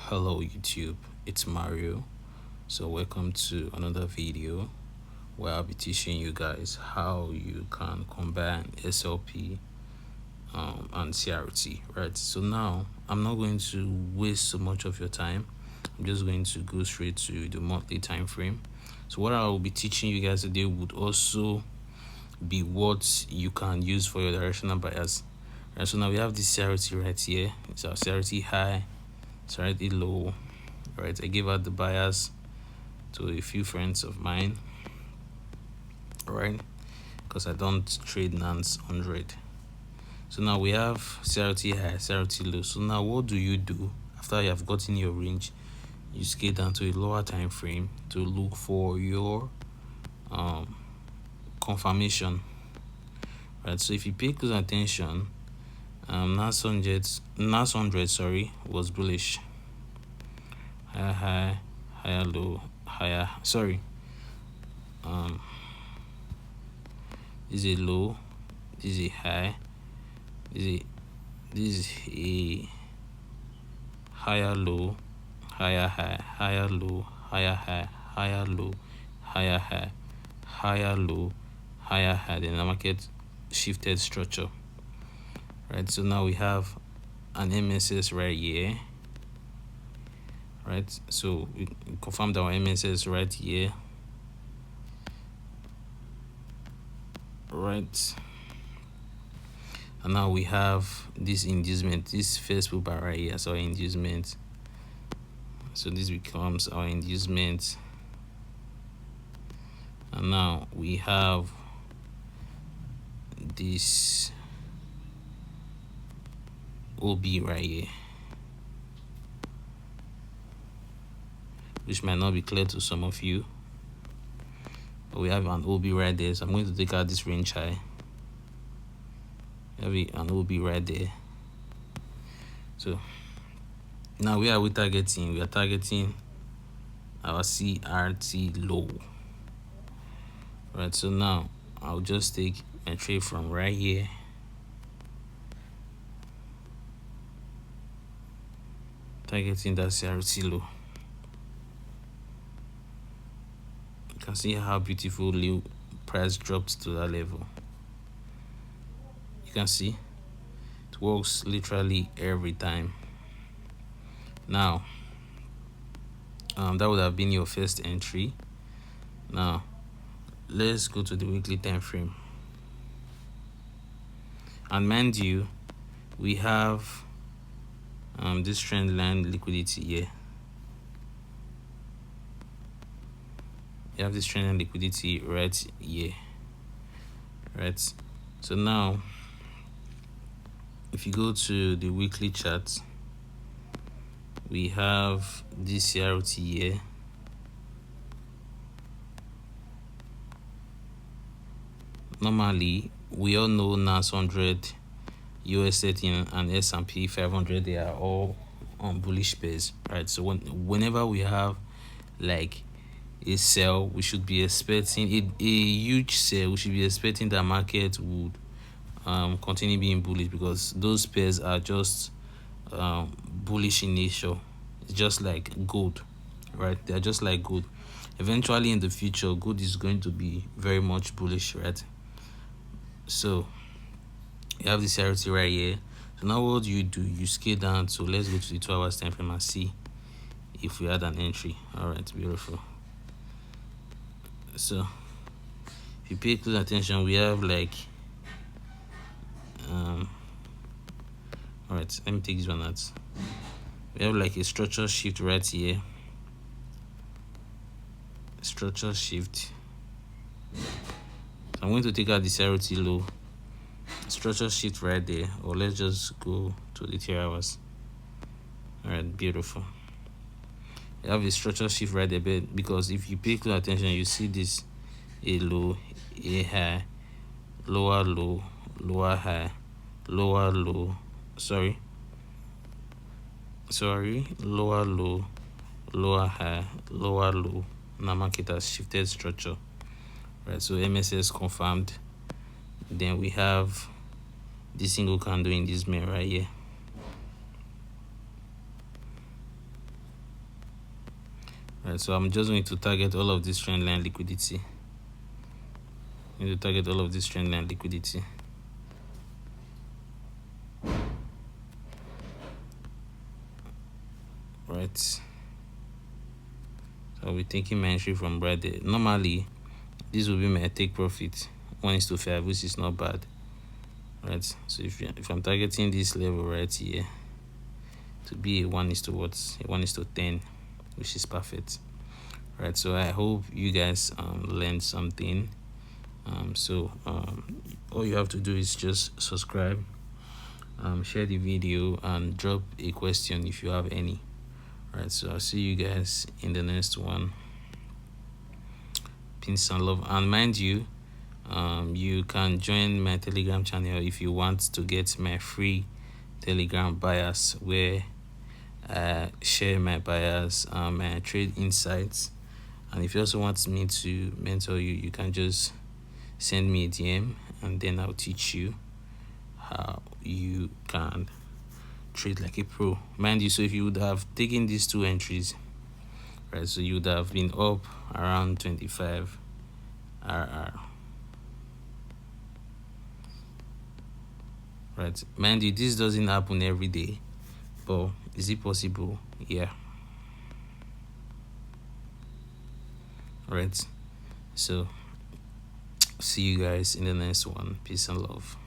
Hello YouTube, it's Mario. So welcome to another video where I'll be teaching you guys how you can combine SLP and CRT, right? So now I'm not going to waste so much of your time. I'm just going to go straight to the monthly time frame. So what I will be teaching you guys today would also be what you can use for your directional bias. Right, so now we have this CRT right here. It's our CRT high, CRT low. Right, I gave out the bias to a few friends of mine, right, because I don't trade Nance 100. So now we have CRT high, CRT low. So now what do you do after you have gotten your range? You scale down to a lower time frame to look for your confirmation, right? So if you pay close attention, Nance 100 was bullish, higher high, higher low, higher, this is a low, this is a high, this is a higher low, higher high, higher low, higher high, higher low, higher high, higher low, higher high. Then the market shifted structure, right? So now we have an MSS right here, right? So we confirmed our MSS right here, right? And now we have this inducement, this first bar right here as our inducement. So this becomes our inducement. And now we have this OB right here, which might not be clear to some of you, but we have an OB right there. So I'm going to take out this range high. We have an OB right there. So now where are we targeting? We are targeting our CRT low, right? So now I'll just take my trade from right here, targeting that CRT low. You can see how beautifully price dropped to that level. You can see it works literally every time. Now that would have been your first entry. Now let's go to the weekly time frame, and mind you, we have this trend line liquidity here. You have this trend line liquidity right here, right? So now if you go to the weekly chart, we have this CRT here. Normally we all know Nance 100, US 13 and S&P 500, they are all on bullish pairs, right? So whenever we have like a sell, we should be expecting a huge sell. We should be expecting that market would continue being bullish, because those pairs are just bullish in nature. It's just like gold, right? They're just like gold. Eventually in the future, gold is going to be very much bullish, right? So you have this CRT right here. So now what do? You scale down. So let's go to the 2 hours time frame and see if we had an entry. All right, beautiful. So if you pay close attention, we have like all right, let me take this one out. We have like a structure shift right here, structure shift. So I'm going to take out the CRT low, structure shift right there, or let's just go to the 3 hours. All right, beautiful. You have a structure shift right there, because if you pay close attention, you see this a low, a high, lower low, lower high, lower low, lower low, lower high, lower low. Now market has shifted structure, right? So MSS confirmed. Then we have this single candle in this mirror right here. Right, so I'm just going to target all of this trend line liquidity. I'm going to target all of this trend line liquidity. Right, so I'll be taking my entry from right there. Normally this will be my take profit 1:5, which is not bad. Right, so if I'm targeting this level right here to be a 1:10, which is perfect. Right, so I hope you guys learned something. All you have to do is just subscribe, share the video, and drop a question if you have any. Right, so I'll see you guys in the next one. Peace and love. And mind you, you can join my Telegram channel if you want to get my free Telegram bias, where I share my bias, my trade insights. And if you also want me to mentor you, you can just send me a DM, and then I'll teach you how you can trade like a pro. Mind you, so if you would have taken these 2 entries, right, so you would have been up around 25 RR. Right, mind you, this doesn't happen every day, but is it possible? Yeah. Right, so see you guys in the next one. Peace and love.